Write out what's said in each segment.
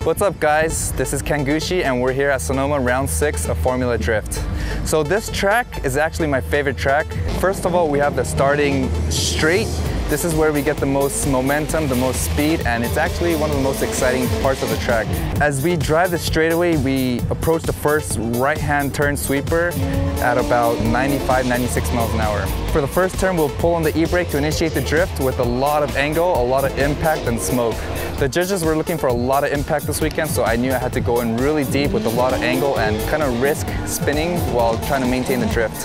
What's up guys, this is Kangushi and we're here at Sonoma round 6 of Formula Drift. So this track is actually my favorite track. First of all, we have the starting straight. This is where we get the most momentum, the most speed, and it's actually one of the most exciting parts of the track. As we drive the straightaway, we approach the first right-hand turn sweeper at about 95, 96 miles an hour. For the first turn, we'll pull on the e-brake to initiate the drift with a lot of angle, a lot of impact, and smoke. The judges were looking for a lot of impact this weekend, so I knew I had to go in really deep with a lot of angle and kind of risk spinning while trying to maintain the drift.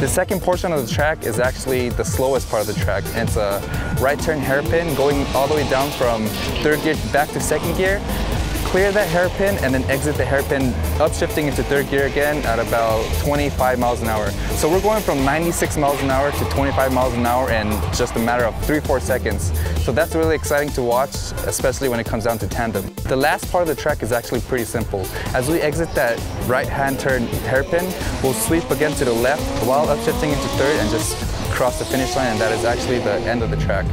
The second portion of the track is actually the slowest part of the track. It's a right turn hairpin going all the way down from third gear back to second gear. Clear that hairpin and then exit the hairpin, upshifting into third gear again at about 25 miles an hour. So we're going from 96 miles an hour to 25 miles an hour in just a matter of 3-4 seconds. So that's really exciting to watch, especially when it comes down to tandem. The last part of the track is actually pretty simple. As we exit that right-hand turn hairpin, we'll sweep again to the left while upshifting into third and just cross the finish line, and that is actually the end of the track.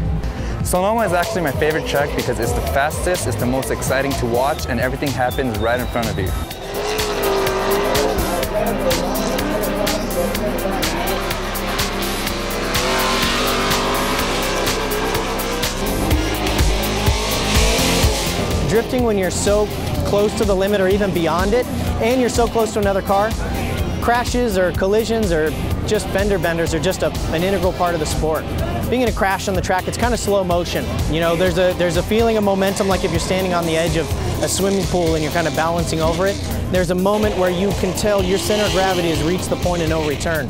Sonoma is actually my favorite track because it's the fastest, it's the most exciting to watch, and everything happens right in front of you. Drifting when you're so close to the limit or even beyond it, and you're so close to another car, crashes or collisions or just fender benders are just an integral part of the sport. Being in a crash on the track, it's kind of slow motion. You know, there's a feeling of momentum, like if you're standing on the edge of a swimming pool and you're kind of balancing over it. There's a moment where you can tell your center of gravity has reached the point of no return.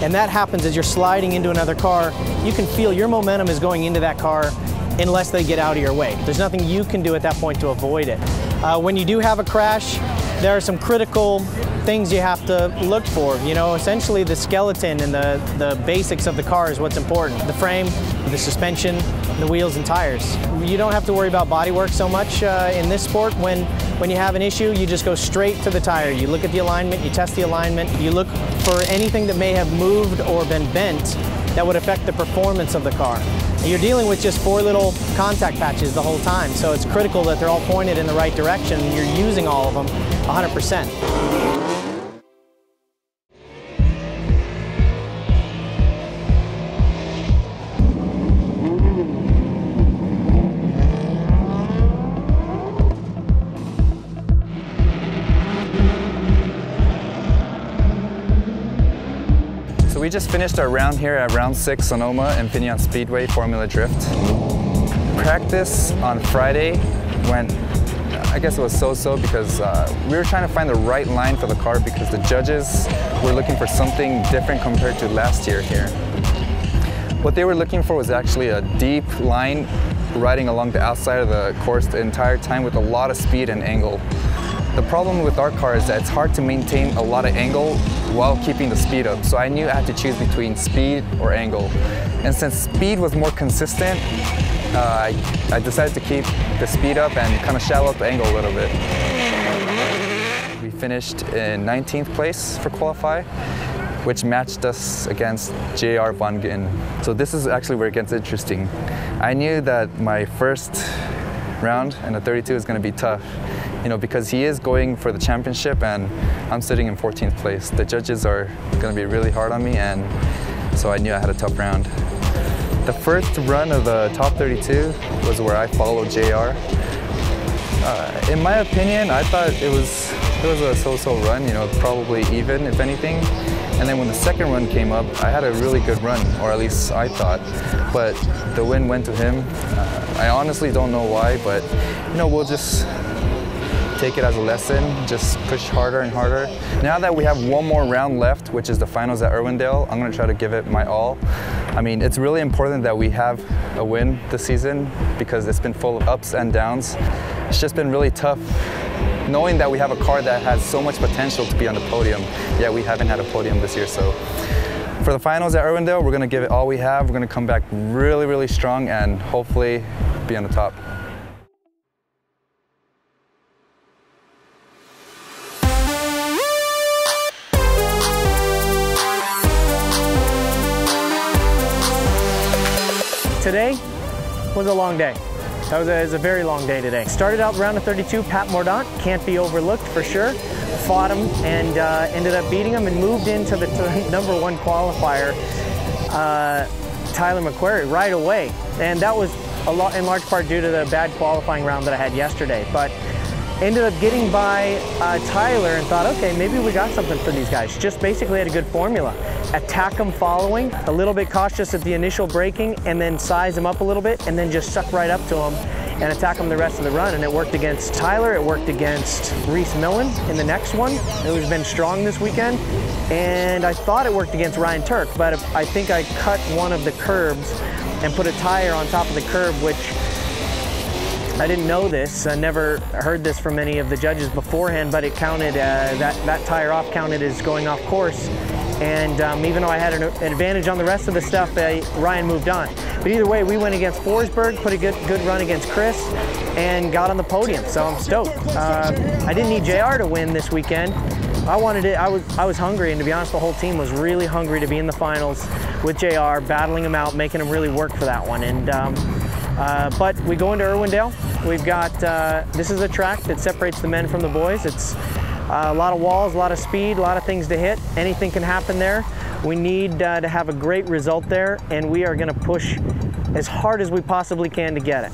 And that happens as you're sliding into another car. You can feel your momentum is going into that car unless they get out of your way. There's nothing you can do at that point to avoid it. When you do have a crash, there are some critical things you have to look for. You know, essentially the skeleton and the basics of the car is what's important. The frame, the suspension, the wheels and tires. You don't have to worry about bodywork so much in this sport. When you have an issue, you just go straight to the tire. You look at the alignment, you test the alignment, you look for anything that may have moved or been bent that would affect the performance of the car. You're dealing with just 4 little contact patches the whole time, so it's critical that they're all pointed in the right direction and you're using all of them 100%. We just finished our round here at round 6 Sonoma and Infineon Speedway Formula Drift. Practice on Friday went, I guess it was so-so because we were trying to find the right line for the car because the judges were looking for something different compared to last year here. What they were looking for was actually a deep line riding along the outside of the course the entire time with a lot of speed and angle. The problem with our car is that it's hard to maintain a lot of angle while keeping the speed up. So I knew I had to choose between speed or angle. And since speed was more consistent, I decided to keep the speed up and kind of shallow up the angle a little bit. We finished in 19th place for Qualify, which matched us against J.R. Von Ginn. So this is actually where it gets interesting. I knew that my first round in the 32 is going to be tough. You know, because he is going for the championship and I'm sitting in 14th place. The judges are going to be really hard on me, and so I knew I had a tough round. The first run of the top 32 was where I followed JR. In my opinion, I thought it was a so-so run, you know, probably even if anything. And then when the second run came up, I had a really good run, or at least I thought. But the win went to him. I honestly don't know why, but you know, we'll just take it as a lesson, just push harder and harder. Now that we have one more round left, which is the finals at Irwindale, I'm going to try to give it my all. I mean, it's really important that we have a win this season because it's been full of ups and downs. It's just been really tough knowing that we have a car that has so much potential to be on the podium, yet we haven't had a podium this year. So for the finals at Irwindale, we're going to give it all we have. We're going to come back really, really strong and hopefully be on the top. Today was a long day. It was a very long day today. Started out round of 32, Pat Mordaunt, can't be overlooked for sure. Fought him and ended up beating him and moved into the number 1 qualifier, Tyler McQuarrie, right away. And that was in large part due to the bad qualifying round that I had yesterday. But ended up getting by Tyler and thought, okay, maybe we got something for these guys. Just basically had a good formula. Attack them following, a little bit cautious at the initial braking, and then size them up a little bit, and then just suck right up to them and attack them the rest of the run. And it worked against Tyler, it worked against Reese Millen in the next one, who's been strong this weekend. And I thought it worked against Ryan Turk, but I think I cut one of the curbs and put a tire on top of the curb, which I didn't know this. I never heard this from any of the judges beforehand, but it counted, that tire off counted as going off course. And even though I had an advantage on the rest of the stuff, Ryan moved on. But either way, we went against Forsberg, put a good run against Chris, and got on the podium, so I'm stoked. I didn't need JR to win this weekend. I wanted it. I was hungry, and to be honest, the whole team was really hungry to be in the finals with JR, battling him out, making him really work for that one. And but we go into Irwindale. We've got, this is a track that separates the men from the boys. It's a lot of walls, a lot of speed, a lot of things to hit. Anything can happen there. We need to have a great result there, and we are going to push as hard as we possibly can to get it.